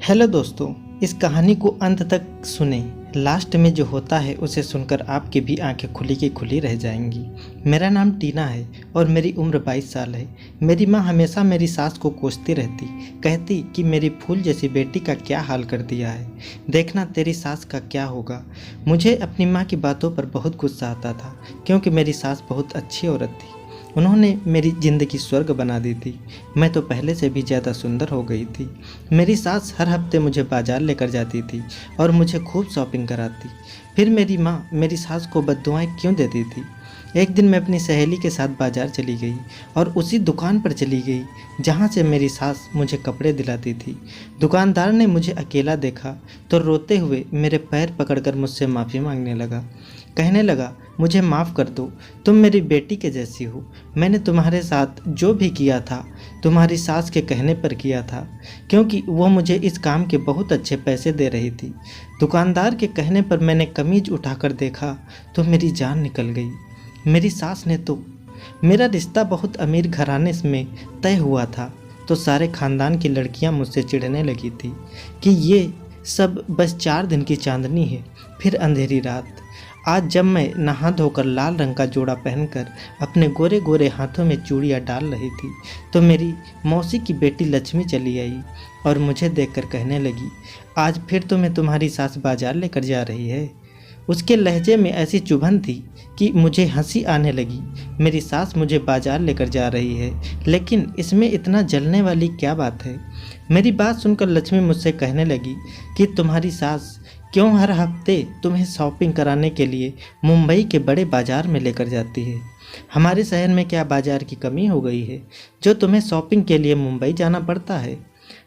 Hello दोस्तों, इस कहानी को अंत तक सुने। लास्ट में जो होता है उसे सुनकर आपकी भी आंखें खुली की खुली रह जाएंगी। मेरा नाम टीना है और मेरी उम्र 22 साल है। मेरी माँ हमेशा मेरी सास को कोसती रहती, कहती कि मेरी फूल जैसी बेटी का क्या हाल कर दिया है, देखना तेरी सास का क्या होगा। मुझे अपनी माँ की बातों पर बहुत गुस्सा आता था, क्योंकि मेरी सास बहुत अच्छी औरत थी। उन्होंने मेरी ज़िंदगी स्वर्ग बना दी थी। मैं तो पहले से भी ज़्यादा सुंदर हो गई थी। मेरी सास हर हफ्ते मुझे बाज़ार लेकर जाती थी और मुझे खूब शॉपिंग कराती। फिर मेरी माँ मेरी सास को बद्दुआएं क्यों देती थी। एक दिन मैं अपनी सहेली के साथ बाज़ार चली गई और उसी दुकान पर चली गई जहाँ से मेरी सास मुझे कपड़े दिलाती थी। दुकानदार ने मुझे अकेला देखा तो रोते हुए मेरे पैर पकड़कर मुझसे माफ़ी मांगने लगा। कहने लगा, मुझे माफ़ कर दो, तुम मेरी बेटी के जैसी हो। मैंने तुम्हारे साथ जो भी किया था तुम्हारी सास के कहने पर किया था, क्योंकि वो मुझे इस काम के बहुत अच्छे पैसे दे रही थी। दुकानदार के कहने पर मैंने कमीज उठाकर देखा तो मेरी जान निकल गई। मेरी सास ने तो मेरा रिश्ता बहुत अमीर घराने में तय हुआ था, तो सारे खानदान की लड़कियां मुझसे चिढ़ने लगी थी कि ये सब बस 4 दिन की चांदनी है, फिर अंधेरी रात। आज जब मैं नहा धोकर लाल रंग का जोड़ा पहनकर अपने गोरे गोरे हाथों में चूड़ियाँ डाल रही थी तो मेरी मौसी की बेटी लक्ष्मी चली आई और मुझे देखकर कहने लगी, आज फिर तुम्हें तुम्हारी सास बाजार लेकर जा रही है। उसके लहजे में ऐसी चुभन थी कि मुझे हंसी आने लगी। मेरी सास मुझे बाजार लेकर जा रही है, लेकिन इसमें इतना जलने वाली क्या बात है। मेरी बात सुनकर लक्ष्मी मुझसे कहने लगी कि तुम्हारी सास क्यों हर हफ्ते तुम्हें शॉपिंग कराने के लिए मुंबई के बड़े बाज़ार में लेकर जाती है। हमारे शहर में क्या बाज़ार की कमी हो गई है जो तुम्हें शॉपिंग के लिए मुंबई जाना पड़ता है।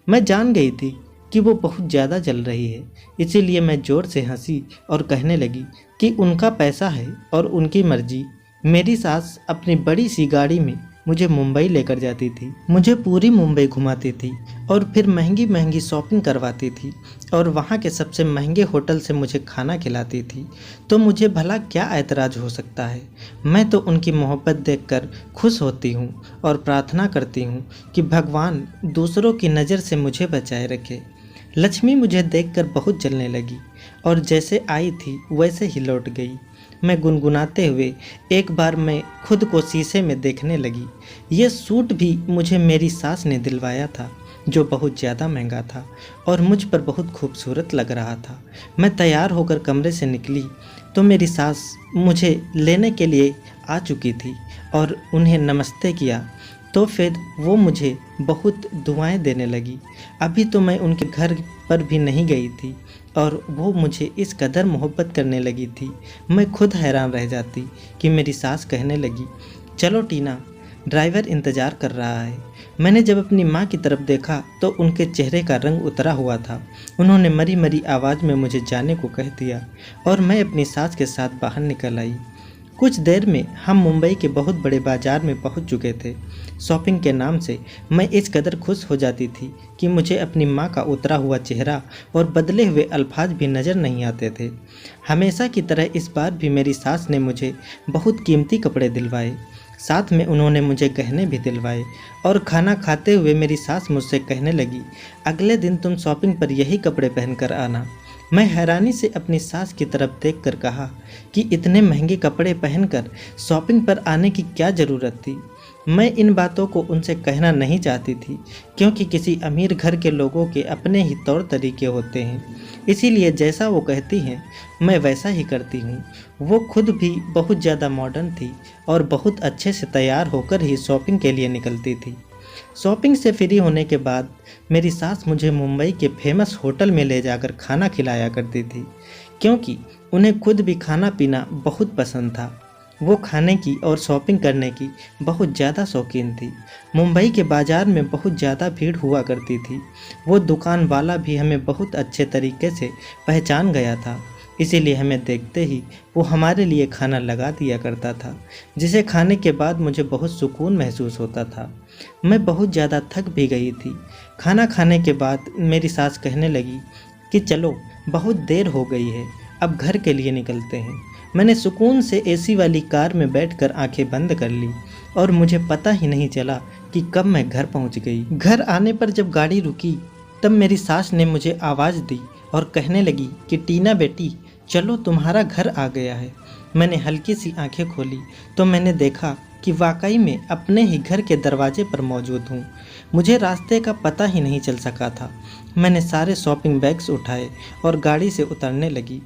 मैं जान गई थी कि वो बहुत ज़्यादा जल रही है, इसीलिए मैं ज़ोर से हंसी और कहने लगी कि उनका पैसा है और उनकी मर्जी। मेरी सास अपनी बड़ी सी गाड़ी में मुझे मुंबई लेकर जाती थी, मुझे पूरी मुंबई घुमाती थी और फिर महंगी महंगी शॉपिंग करवाती थी और वहाँ के सबसे महंगे होटल से मुझे खाना खिलाती थी। तो मुझे भला क्या ऐतराज़ हो सकता है। मैं तो उनकी मोहब्बत देखकर खुश होती हूँ और प्रार्थना करती हूँ कि भगवान दूसरों की नज़र से मुझे बचाए रखे। लक्ष्मी मुझे देखकर बहुत जलने लगी और जैसे आई थी वैसे ही लौट गई। मैं गुनगुनाते हुए एक बार मैं खुद को शीशे में देखने लगी। ये सूट भी मुझे मेरी सास ने दिलवाया था, जो बहुत ज़्यादा महंगा था और मुझ पर बहुत खूबसूरत लग रहा था। मैं तैयार होकर कमरे से निकली तो मेरी सास मुझे लेने के लिए आ चुकी थी और उन्हें नमस्ते किया तो फिर वो मुझे बहुत दुआएं देने लगी। अभी तो मैं उनके घर पर भी नहीं गई थी और वो मुझे इस कदर मोहब्बत करने लगी थी। मैं खुद हैरान रह जाती कि मेरी सास कहने लगी, चलो टीना, ड्राइवर इंतज़ार कर रहा है। मैंने जब अपनी माँ की तरफ देखा तो उनके चेहरे का रंग उतरा हुआ था। उन्होंने मरी मरी आवाज़ में मुझे जाने को कह दिया और मैं अपनी सास के साथ बाहर निकल आई। कुछ देर में हम मुंबई के बहुत बड़े बाज़ार में पहुंच चुके थे। शॉपिंग के नाम से मैं इस कदर खुश हो जाती थी कि मुझे अपनी माँ का उतरा हुआ चेहरा और बदले हुए अल्फाज भी नज़र नहीं आते थे। हमेशा की तरह इस बार भी मेरी सास ने मुझे बहुत कीमती कपड़े दिलवाए, साथ में उन्होंने मुझे गहने भी दिलवाए। और खाना खाते हुए मेरी सास मुझसे कहने लगी, अगले दिन तुम शॉपिंग पर यही कपड़े पहनकर आना। मैं हैरानी से अपनी सास की तरफ देखकर कहा कि इतने महंगे कपड़े पहनकर शॉपिंग पर आने की क्या ज़रूरत थी। मैं इन बातों को उनसे कहना नहीं चाहती थी, क्योंकि किसी अमीर घर के लोगों के अपने ही तौर तरीके होते हैं, इसीलिए जैसा वो कहती हैं मैं वैसा ही करती हूँ। वो खुद भी बहुत ज़्यादा मॉडर्न थी और बहुत अच्छे से तैयार होकर ही शॉपिंग के लिए निकलती थी। शॉपिंग से फ्री होने के बाद मेरी सास मुझे मुंबई के फेमस होटल में ले जाकर खाना खिलाया करती थी, क्योंकि उन्हें खुद भी खाना पीना बहुत पसंद था। वो खाने की और शॉपिंग करने की बहुत ज़्यादा शौकीन थी। मुंबई के बाज़ार में बहुत ज़्यादा भीड़ हुआ करती थी। वो दुकान वाला भी हमें बहुत अच्छे तरीके से पहचान गया था, इसीलिए हमें देखते ही वो हमारे लिए खाना लगा दिया करता था, जिसे खाने के बाद मुझे बहुत सुकून महसूस होता था। मैं बहुत ज़्यादा थक भी गई थी। खाना खाने के बाद मेरी सास कहने लगी कि चलो, बहुत देर हो गई है, अब घर के लिए निकलते हैं। मैंने सुकून से एसी वाली कार में बैठकर आंखें बंद कर ली और मुझे पता ही नहीं चला कि कब मैं घर पहुंच गई। घर आने पर जब गाड़ी रुकी तब मेरी सास ने मुझे आवाज़ दी और कहने लगी कि टीना बेटी, चलो तुम्हारा घर आ गया है। मैंने हल्की सी आंखें खोली तो मैंने देखा कि वाकई में अपने ही घर के दरवाजे पर मौजूद हूँ। मुझे रास्ते का पता ही नहीं चल सका था। मैंने सारे शॉपिंग बैग्स उठाए और गाड़ी से उतरने लगी।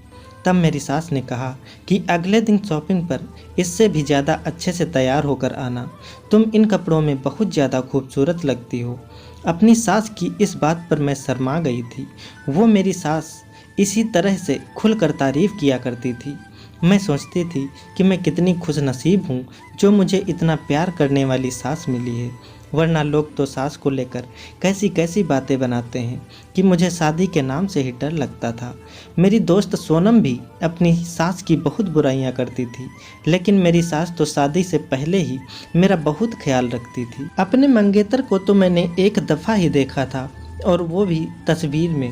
तब मेरी सास ने कहा कि अगले दिन शॉपिंग पर इससे भी ज़्यादा अच्छे से तैयार होकर आना, तुम इन कपड़ों में बहुत ज़्यादा खूबसूरत लगती हो। अपनी सास की इस बात पर मैं शर्मा गई थी। वो मेरी सास इसी तरह से खुलकर तारीफ़ किया करती थी। मैं सोचती थी कि मैं कितनी खुशनसीब हूँ जो मुझे इतना प्यार करने वाली सास मिली है, वरना लोग तो सास को लेकर कैसी कैसी बातें बनाते हैं कि मुझे शादी के नाम से ही डर लगता था। मेरी दोस्त सोनम भी अपनी सास की बहुत बुराइयां करती थी, लेकिन मेरी सास तो शादी से पहले ही मेरा बहुत ख्याल रखती थी। अपने मंगेतर को तो मैंने एक दफ़ा ही देखा था, और वो भी तस्वीर में,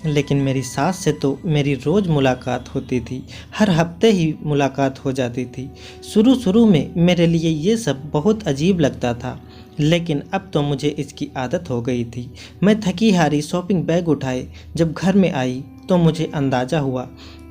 लेकिन मेरी सास से तो मेरी रोज़ मुलाकात होती थी, हर हफ्ते ही मुलाकात हो जाती थी। शुरू में मेरे लिए ये सब बहुत अजीब लगता था, लेकिन अब तो मुझे इसकी आदत हो गई थी। मैं थकी हारी शॉपिंग बैग उठाए जब घर में आई तो मुझे अंदाज़ा हुआ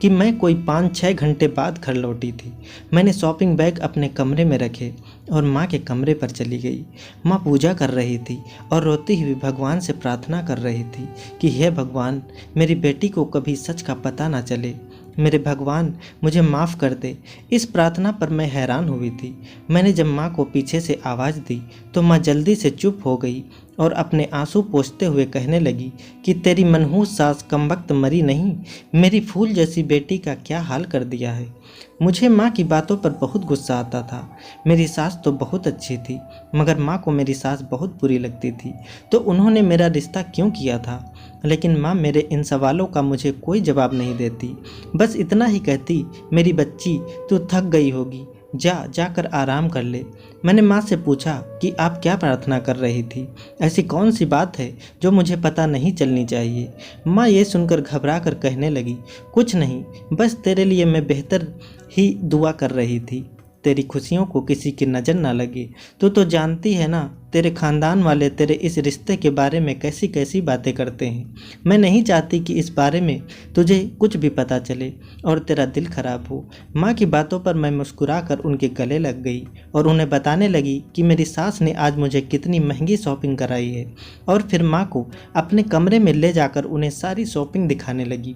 कि मैं कोई 5-6 घंटे बाद घर लौटी थी। मैंने शॉपिंग बैग अपने कमरे में रखे और माँ के कमरे पर चली गई। माँ पूजा कर रही थी और रोती हुई भगवान से प्रार्थना कर रही थी कि हे भगवान, मेरी बेटी को कभी सच का पता ना चले। मेरे भगवान, मुझे माफ़ कर दे। इस प्रार्थना पर मैं हैरान हुई थी। मैंने जब माँ को पीछे से आवाज़ दी तो माँ जल्दी से चुप हो गई और अपने आंसू पोंछते हुए कहने लगी कि तेरी मनहूस सास कमबख्त मरी नहीं, मेरी फूल जैसी बेटी का क्या हाल कर दिया है। मुझे माँ की बातों पर बहुत गुस्सा आता था। मेरी सास तो बहुत अच्छी थी, मगर माँ को मेरी सास बहुत बुरी लगती थी, तो उन्होंने मेरा रिश्ता क्यों किया था। लेकिन माँ मेरे इन सवालों का मुझे कोई जवाब नहीं देती, बस इतना ही कहती, मेरी बच्ची तू थक गई होगी, जाकर आराम कर ले। मैंने माँ से पूछा कि आप क्या प्रार्थना कर रही थी, ऐसी कौन सी बात है जो मुझे पता नहीं चलनी चाहिए। माँ ये सुनकर घबरा कर कहने लगी, कुछ नहीं, बस तेरे लिए मैं बेहतर ही दुआ कर रही थी, तेरी खुशियों को किसी की नज़र ना लगे। तू तो जानती है ना, तेरे खानदान वाले तेरे इस रिश्ते के बारे में कैसी कैसी बातें करते हैं। मैं नहीं चाहती कि इस बारे में तुझे कुछ भी पता चले और तेरा दिल खराब हो। माँ की बातों पर मैं मुस्कुराकर उनके गले लग गई और उन्हें बताने लगी कि मेरी सास ने आज मुझे कितनी महंगी शॉपिंग कराई है, और फिर माँ को अपने कमरे में ले जाकर उन्हें सारी शॉपिंग दिखाने लगी।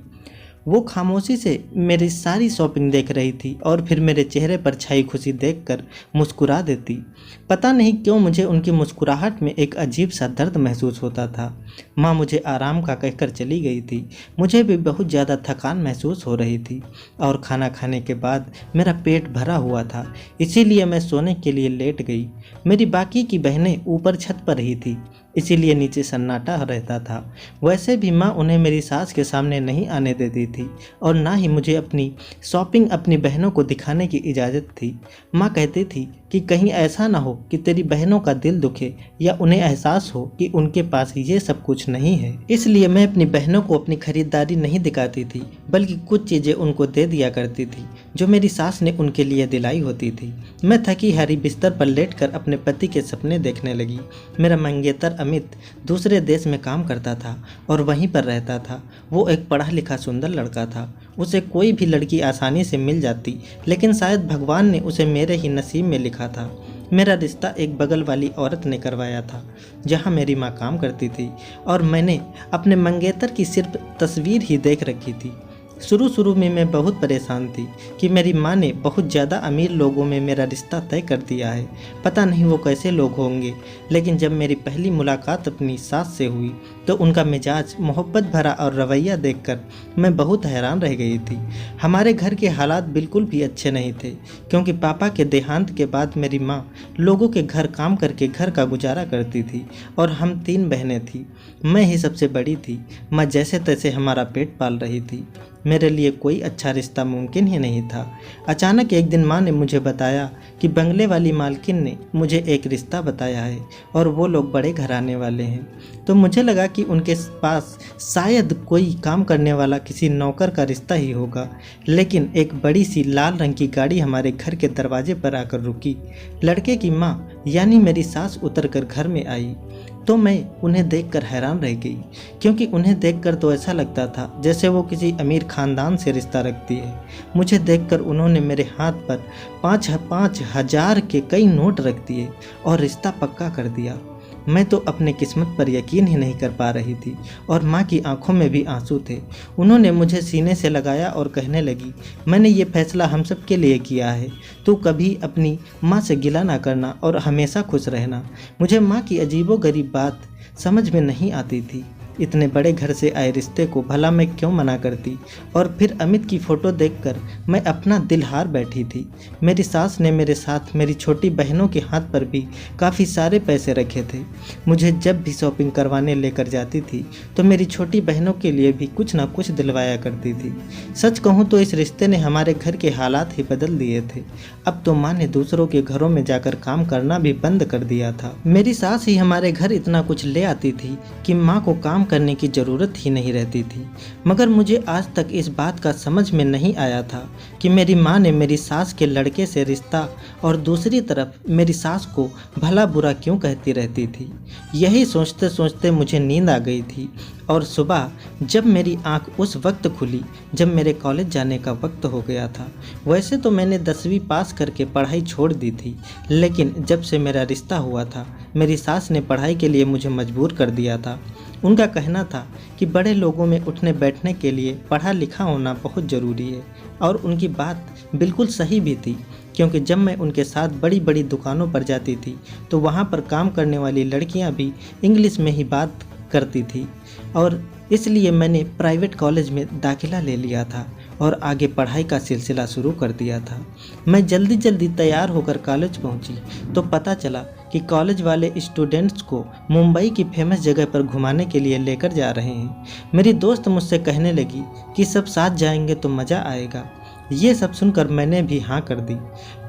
वो खामोशी से मेरी सारी शॉपिंग देख रही थी और फिर मेरे चेहरे पर छाई खुशी देखकर मुस्कुरा देती। पता नहीं क्यों मुझे उनकी मुस्कुराहट में एक अजीब सा दर्द महसूस होता था। माँ मुझे आराम का कहकर चली गई थी। मुझे भी बहुत ज़्यादा थकान महसूस हो रही थी और खाना खाने के बाद मेरा पेट भरा हुआ था, इसीलिए मैं सोने के लिए लेट गई। मेरी बाकी की बहनें ऊपर छत पर ही थी, इसीलिए नीचे सन्नाटा रहता था। वैसे भी माँ उन्हें मेरी सास के सामने नहीं आने देती थी और ना ही मुझे अपनी शॉपिंग अपनी बहनों को दिखाने की इजाज़त थी। माँ कहती थी कि कहीं ऐसा ना हो कि तेरी बहनों का दिल दुखे या उन्हें एहसास हो कि उनके पास ये सब कुछ नहीं है। इसलिए मैं अपनी बहनों को अपनी खरीदारी नहीं दिखाती थी, बल्कि कुछ चीज़ें उनको दे दिया करती थी जो मेरी सास ने उनके लिए दिलाई होती थी। मैं थकी हारी बिस्तर पर लेटकर अपने पति के सपने देखने लगी। मेरा मंगेतर अमित दूसरे देश में काम करता था और वहीं पर रहता था। वो एक पढ़ा लिखा सुंदर लड़का था। उसे कोई भी लड़की आसानी से मिल जाती, लेकिन शायद भगवान ने उसे मेरे ही नसीब में लिखा था। मेरा रिश्ता एक बगल वाली औरत ने करवाया था जहां मेरी माँ काम करती थी, और मैंने अपने मंगेतर की सिर्फ तस्वीर ही देख रखी थी। शुरू में मैं बहुत परेशान थी कि मेरी माँ ने बहुत ज़्यादा अमीर लोगों में मेरा रिश्ता तय कर दिया है। पता नहीं वो कैसे लोग होंगे, लेकिन जब मेरी पहली मुलाकात अपनी सास से हुई तो उनका मिजाज मोहब्बत भरा और रवैया देखकर मैं बहुत हैरान रह गई थी। हमारे घर के हालात बिल्कुल भी अच्छे नहीं थे, क्योंकि पापा के देहांत के बाद मेरी माँ लोगों के घर काम करके घर का गुजारा करती थी और हम 3 बहनें थी। मैं ही सबसे बड़ी थी। माँ जैसे तैसे हमारा पेट पाल रही थी। मेरे लिए कोई अच्छा रिश्ता मुमकिन ही नहीं था। अचानक एक दिन माँ ने मुझे बताया कि बंगले वाली मालकिन ने मुझे एक रिश्ता बताया है और वो लोग बड़े घराने वाले हैं। तो मुझे लगा कि उनके पास शायद कोई काम करने वाला किसी नौकर का रिश्ता ही होगा, लेकिन एक बड़ी सी लाल रंग की गाड़ी हमारे घर के दरवाजे पर आकर रुकी। लड़के की माँ यानी मेरी सास उतरकर घर में आई। तो मैं उन्हें देखकर हैरान रह गई, क्योंकि उन्हें देखकर तो ऐसा लगता था जैसे वो किसी अमीर खानदान से रिश्ता रखती है। मुझे देखकर उन्होंने मेरे हाथ पर 5,000 के कई नोट रख दिए और रिश्ता पक्का कर दिया। मैं तो अपने किस्मत पर यकीन ही नहीं कर पा रही थी और माँ की आंखों में भी आंसू थे। उन्होंने मुझे सीने से लगाया और कहने लगी, मैंने ये फैसला हम सब के लिए किया है। तू कभी अपनी माँ से गिला ना करना और हमेशा खुश रहना। मुझे माँ की अजीबोगरीब बात समझ में नहीं आती थी। इतने बड़े घर से आए रिश्ते को भला मैं क्यों मना करती। और फिर अमित की फ़ोटो देखकर मैं अपना दिल हार बैठी थी। मेरी सास ने मेरे साथ मेरी छोटी बहनों के हाथ पर भी काफ़ी सारे पैसे रखे थे। मुझे जब भी शॉपिंग करवाने लेकर जाती थी तो मेरी छोटी बहनों के लिए भी कुछ ना कुछ दिलवाया करती थी। सच कहूँ तो इस रिश्ते ने हमारे घर के हालात ही बदल दिए थे। अब तो माँ ने दूसरों के घरों में जाकर काम करना भी बंद कर दिया था। मेरी सास ही हमारे घर इतना कुछ ले आती थी कि माँ को काम करने की ज़रूरत ही नहीं रहती थी। मगर मुझे आज तक इस बात का समझ में नहीं आया था कि मेरी माँ ने मेरी सास के लड़के से रिश्ता और दूसरी तरफ मेरी सास को भला बुरा क्यों कहती रहती थी। यही सोचते सोचते मुझे नींद आ गई थी और सुबह जब मेरी आंख उस वक्त खुली जब मेरे कॉलेज जाने का वक्त हो गया था। वैसे तो मैंने 10वीं पास करके पढ़ाई छोड़ दी थी, लेकिन जब से मेरा रिश्ता हुआ था मेरी सास ने पढ़ाई के लिए मुझे मजबूर कर दिया था। उनका कहना था कि बड़े लोगों में उठने बैठने के लिए पढ़ा लिखा होना बहुत ज़रूरी है, और उनकी बात बिल्कुल सही भी थी, क्योंकि जब मैं उनके साथ बड़ी बड़ी दुकानों पर जाती थी तो वहाँ पर काम करने वाली लड़कियाँ भी इंग्लिश में ही बात करती थी। और इसलिए मैंने प्राइवेट कॉलेज में दाखिला ले लिया था और आगे पढ़ाई का सिलसिला शुरू कर दिया था। मैं जल्दी जल्दी तैयार होकर कॉलेज पहुंची तो पता चला कि कॉलेज वाले स्टूडेंट्स को मुंबई की फेमस जगह पर घुमाने के लिए लेकर जा रहे हैं। मेरी दोस्त मुझसे कहने लगी कि सब साथ जाएंगे तो मज़ा आएगा। ये सब सुनकर मैंने भी हाँ कर दी।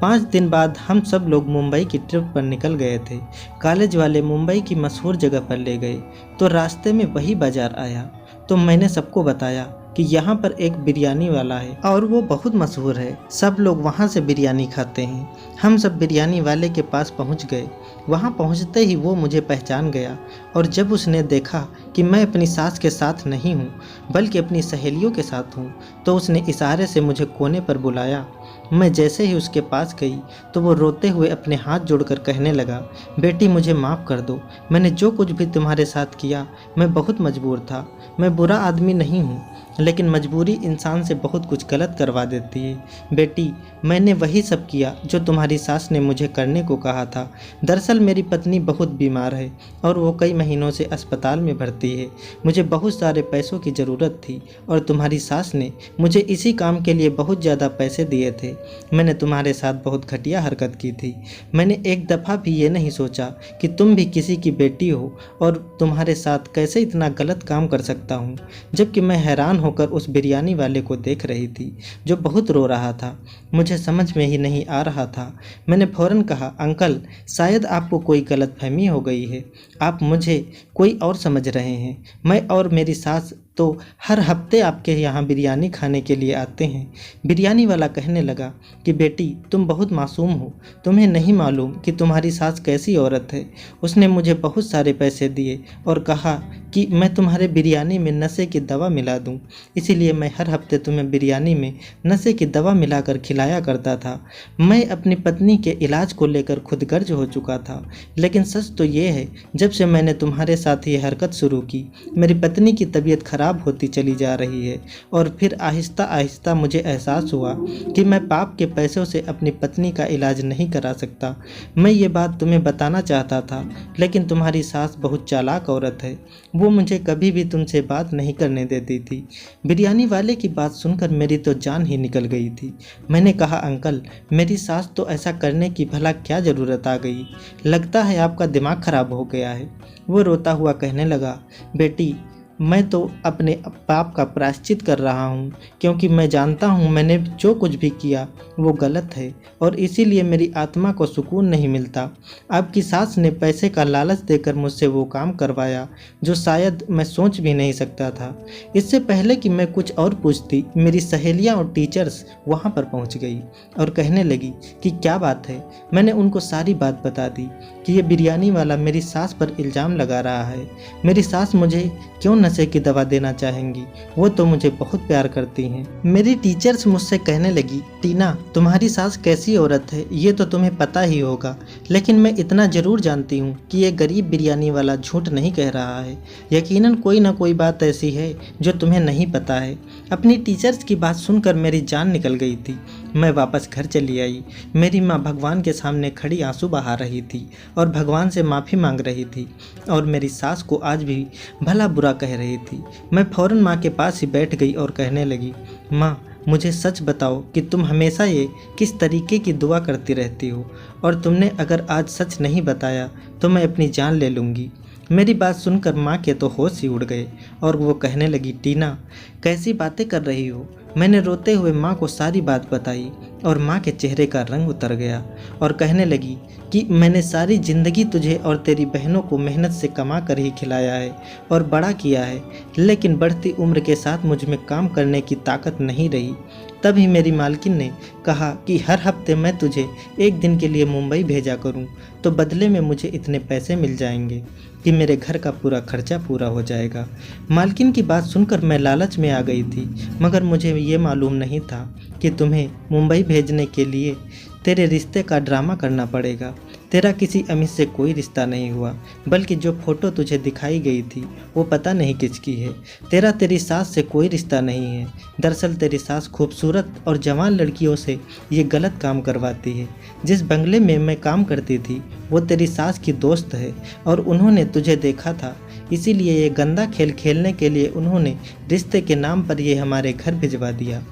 5 दिन बाद हम सब लोग मुंबई की ट्रिप पर निकल गए थे। कॉलेज वाले मुंबई की मशहूर जगह पर ले गए तो रास्ते में वही बाज़ार आया तो मैंने सबको बताया कि यहाँ पर एक बिरयानी वाला है और वो बहुत मशहूर है, सब लोग वहाँ से बिरयानी खाते हैं। हम सब बिरयानी वाले के पास पहुँच गए। वहाँ पहुँचते ही वो मुझे पहचान गया और जब उसने देखा कि मैं अपनी सास के साथ नहीं हूँ बल्कि अपनी सहेलियों के साथ हूँ तो उसने इशारे से मुझे कोने पर बुलाया। मैं जैसे ही उसके पास गई तो वो रोते हुए अपने हाथ जोड़कर कहने लगा, बेटी मुझे माफ़ कर दो, मैंने जो कुछ भी तुम्हारे साथ किया मैं बहुत मजबूर था। मैं बुरा आदमी नहीं हूँ, लेकिन मजबूरी इंसान से बहुत कुछ गलत करवा देती है। बेटी मैंने वही सब किया जो तुम्हारी सास ने मुझे करने को कहा था। दरअसल मेरी पत्नी बहुत बीमार है और वो कई महीनों से अस्पताल में भर्ती है। मुझे बहुत सारे पैसों की ज़रूरत थी और तुम्हारी सास ने मुझे इसी काम के लिए बहुत ज़्यादा पैसे दिए थे। मैंने तुम्हारे साथ बहुत घटिया हरकत की थी। मैंने एक दफ़ा भी ये नहीं सोचा कि तुम भी किसी की बेटी हो और तुम्हारे साथ कैसे इतना गलत काम कर सकता हूँ। जबकि मैं हैरान होकर उस बिरयानी वाले को देख रही थी जो बहुत रो रहा था। मुझे समझ में ही नहीं आ रहा था। मैंने फ़ौरन कहा, अंकल शायद आपको कोई गलतफहमी हो गई है, आप मुझे कोई और समझ रहे हैं। मैं और मेरी सास तो हर हफ्ते आपके यहाँ बिरयानी खाने के लिए आते हैं। बिरयानी वाला कहने लगा कि बेटी तुम बहुत मासूम हो, तुम्हें नहीं मालूम कि तुम्हारी सास कैसी औरत है। उसने मुझे बहुत सारे पैसे दिए और कहा कि मैं तुम्हारे बिरयानी में नशे की दवा मिला दूं, इसीलिए मैं हर हफ्ते तुम्हें बिरयानी में नशे की दवा मिलाकर खिलाया करता था। मैं अपनी पत्नी के इलाज को लेकर खुद गर्ज हो चुका था, लेकिन सच तो ये है जब से मैंने तुम्हारे साथ ये हरकत शुरू की मेरी पत्नी की तबीयत खराब होती चली जा रही है। और फिर आहिस्ता आहिस्ता मुझे एहसास हुआ कि मैं पाप के पैसों से अपनी पत्नी का इलाज नहीं करा सकता। मैं ये बात तुम्हें बताना चाहता था, लेकिन तुम्हारी सास बहुत चालाक औरत है, वो मुझे कभी भी तुमसे बात नहीं करने देती थी। बिरयानी वाले की बात सुनकर मेरी तो जान ही निकल गई थी। मैंने कहा, अंकल मेरी सास तो ऐसा करने की भला क्या ज़रूरत आ गई, लगता है आपका दिमाग खराब हो गया है। वो रोता हुआ कहने लगा, बेटी मैं तो अपने पाप का प्रायश्चित कर रहा हूँ, क्योंकि मैं जानता हूँ मैंने जो कुछ भी किया वो गलत है और इसीलिए मेरी आत्मा को सुकून नहीं मिलता। आपकी सास ने पैसे का लालच देकर मुझसे वो काम करवाया जो शायद मैं सोच भी नहीं सकता था। इससे पहले कि मैं कुछ और पूछती, मेरी सहेलियाँ और टीचर्स वहाँ पर पहुँच गई और कहने लगी कि क्या बात है। मैंने उनको सारी बात बता दी कि ये बिरयानी वाला मेरी सास पर इल्ज़ाम लगा रहा है। मेरी सास मुझे क्यों नशे की दवा देना चाहेंगी, वो तो मुझे बहुत प्यार करती हैं। मेरी टीचर्स मुझसे कहने लगी, टीना तुम्हारी सास कैसी औरत है ये तो तुम्हें पता ही होगा, लेकिन मैं इतना ज़रूर जानती हूँ कि ये गरीब बिरयानी वाला झूठ नहीं कह रहा है। यकीनन कोई ना कोई बात ऐसी है जो तुम्हें नहीं पता है। अपनी टीचर्स की बात सुनकर मेरी जान निकल गई थी। मैं वापस घर चली आई। मेरी माँ भगवान के सामने खड़ी आंसू बहा रही थी और भगवान से माफ़ी मांग रही थी और मेरी सास को आज भी भला बुरा कह रही थी। मैं फ़ौरन माँ के पास ही बैठ गई और कहने लगी, माँ मुझे सच बताओ कि तुम हमेशा ये किस तरीके की दुआ करती रहती हो, और तुमने अगर आज सच नहीं बताया तो मैं अपनी जान ले लूँगी। मेरी बात सुनकर माँ के तो होश ही उड़ गए और वो कहने लगी, टीना कैसी बातें कर रही हो। मैंने रोते हुए माँ को सारी बात बताई और माँ के चेहरे का रंग उतर गया और कहने लगी कि मैंने सारी ज़िंदगी तुझे और तेरी बहनों को मेहनत से कमा कर ही खिलाया है और बड़ा किया है, लेकिन बढ़ती उम्र के साथ मुझ में काम करने की ताकत नहीं रही। तभी मेरी मालकिन ने कहा कि हर हफ्ते मैं तुझे एक दिन के लिए मुंबई भेजा करूं, तो बदले में मुझे इतने पैसे मिल जाएंगे कि मेरे घर का पूरा खर्चा पूरा हो जाएगा। मालकिन की बात सुनकर मैं लालच में आ गई थी, मगर मुझे ये मालूम नहीं था कि तुम्हें मुंबई भेजने के लिए तेरे रिश्ते का ड्रामा करना पड़ेगा। तेरा किसी अमित से कोई रिश्ता नहीं हुआ, बल्कि जो फ़ोटो तुझे दिखाई गई थी वो पता नहीं किसकी है। तेरा तेरी सास से कोई रिश्ता नहीं है। दरअसल तेरी सास खूबसूरत और जवान लड़कियों से ये गलत काम करवाती है। जिस बंगले में मैं काम करती थी वो तेरी सास की दोस्त है और उन्होंने तुझे देखा था, इसीलिए ये गंदा खेल खेलने के लिए उन्होंने रिश्ते के नाम पर ये हमारे घर भिजवा दिया।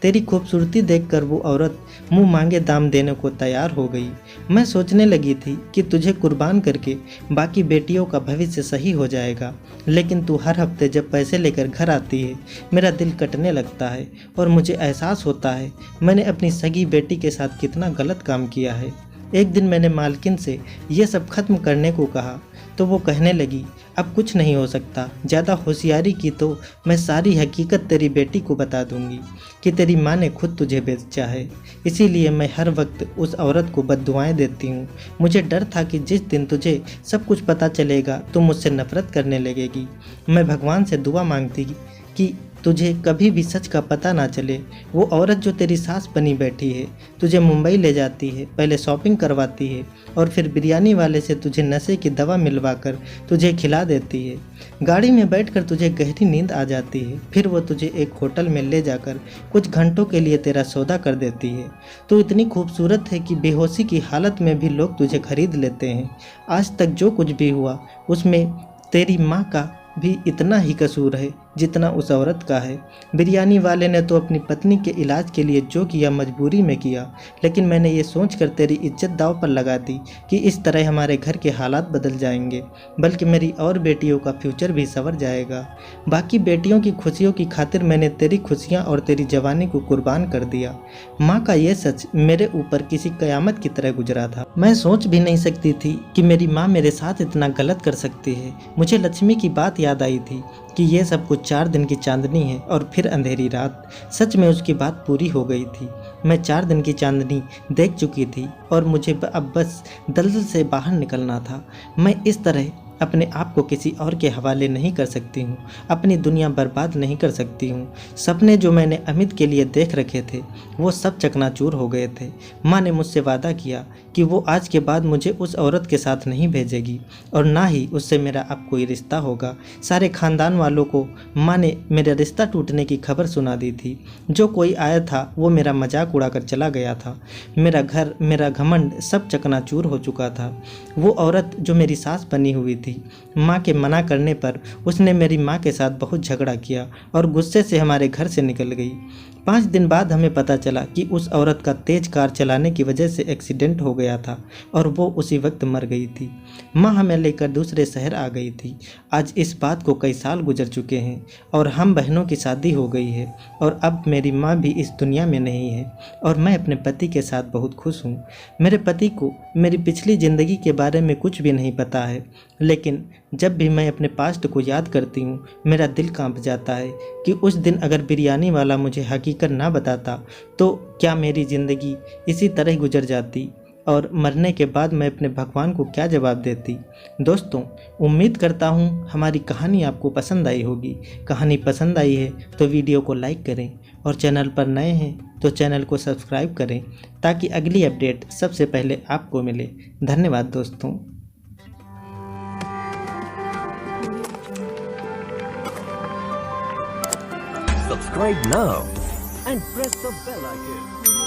तेरी खूबसूरती देखकर वो औरत मुंह मांगे दाम देने को तैयार हो गई। मैं सोचने लगी थी कि तुझे कुर्बान करके बाकी बेटियों का भविष्य सही हो जाएगा, लेकिन तू हर हफ्ते जब पैसे लेकर घर आती है मेरा दिल कटने लगता है और मुझे एहसास होता है मैंने अपनी सगी बेटी के साथ कितना गलत काम किया है। एक दिन मैंने मालकिन से ये सब खत्म करने को कहा तो वो कहने लगी, अब कुछ नहीं हो सकता। ज़्यादा होशियारी की तो मैं सारी हकीकत तेरी बेटी को बता दूंगी कि तेरी माँ ने खुद तुझे बेचा है। इसीलिए मैं हर वक्त उस औरत को बद्दुआएं देती हूँ। मुझे डर था कि जिस दिन तुझे सब कुछ पता चलेगा तो मुझसे नफरत करने लगेगी। मैं भगवान से दुआ मांगती कि तुझे कभी भी सच का पता ना चले। वो औरत जो तेरी सास बनी बैठी है तुझे मुंबई ले जाती है, पहले शॉपिंग करवाती है और फिर बिरयानी वाले से तुझे नशे की दवा मिलवाकर तुझे खिला देती है। गाड़ी में बैठकर तुझे गहरी नींद आ जाती है, फिर वो तुझे एक होटल में ले जाकर कुछ घंटों के लिए तेरा सौदा कर देती है। तो इतनी खूबसूरत है कि बेहोशी की हालत में भी लोग तुझे खरीद लेते हैं। आज तक जो कुछ भी हुआ उसमें तेरी माँ का भी इतना ही कसूर है जितना उस औरत का है। बिरयानी वाले ने तो अपनी पत्नी के इलाज के लिए जो किया मजबूरी में किया, लेकिन मैंने ये सोचकर तेरी इज्जत दांव पर लगा दी कि इस तरह हमारे घर के हालात बदल जाएंगे, बल्कि मेरी और बेटियों का फ्यूचर भी संवर जाएगा। बाकी बेटियों की खुशियों की खातिर मैंने तेरी खुशियाँ और तेरी जवानी को कुर्बान कर दिया। माँ का ये सच मेरे ऊपर किसी कयामत की तरह गुजरा था। मैं सोच भी नहीं सकती थी कि मेरी माँ मेरे साथ इतना गलत कर सकती है। मुझे लक्ष्मी की बात याद आई थी कि ये सब कुछ 4 दिन की चांदनी है और फिर अंधेरी रात। सच में उसकी बात पूरी हो गई थी। मैं 4 दिन की चांदनी देख चुकी थी और मुझे अब बस दलदल से बाहर निकलना था। मैं इस तरह अपने आप को किसी और के हवाले नहीं कर सकती हूँ, अपनी दुनिया बर्बाद नहीं कर सकती हूँ। सपने जो मैंने अमित के लिए देख रखे थे वो सब चकनाचूर हो गए थे। माँ ने मुझसे वादा किया कि वो आज के बाद मुझे उस औरत के साथ नहीं भेजेगी और ना ही उससे मेरा अब कोई रिश्ता होगा। सारे ख़ानदान वालों को माँ ने मेरा रिश्ता टूटने की खबर सुना दी थी। जो कोई आया था वो मेरा मजाक उड़ाकर चला गया था। मेरा घर, मेरा घमंड सब चकनाचूर हो चुका था। वो औरत जो मेरी सास बनी हुई थी, माँ के मना करने पर उसने मेरी माँ के साथ बहुत झगड़ा किया और गुस्से से हमारे घर से निकल गई। 5 दिन बाद हमें पता चला कि उस औरत का तेज कार चलाने की वजह से एक्सीडेंट हो गया था और वो उसी वक्त मर गई थी। माँ हमें लेकर दूसरे शहर आ गई थी। आज इस बात को कई साल गुजर चुके हैं और हम बहनों की शादी हो गई है और अब मेरी माँ भी इस दुनिया में नहीं है और मैं अपने पति के साथ बहुत खुश हूँ। मेरे पति को मेरी पिछली ज़िंदगी के बारे में कुछ भी नहीं पता है, लेकिन जब भी मैं अपने पास्ट को याद करती हूँ मेरा दिल कांप जाता है कि उस दिन अगर बिरयानी वाला मुझे हकीकत ना बताता तो क्या मेरी ज़िंदगी इसी तरह गुजर जाती और मरने के बाद मैं अपने भगवान को क्या जवाब देती। दोस्तों, उम्मीद करता हूँ हमारी कहानी आपको पसंद आई होगी। कहानी पसंद आई है तो वीडियो को लाइक करें और चैनल पर नए हैं तो चैनल को सब्सक्राइब करें ताकि अगली अपडेट सबसे पहले आपको मिले। धन्यवाद दोस्तों। Subscribe now and press the bell icon.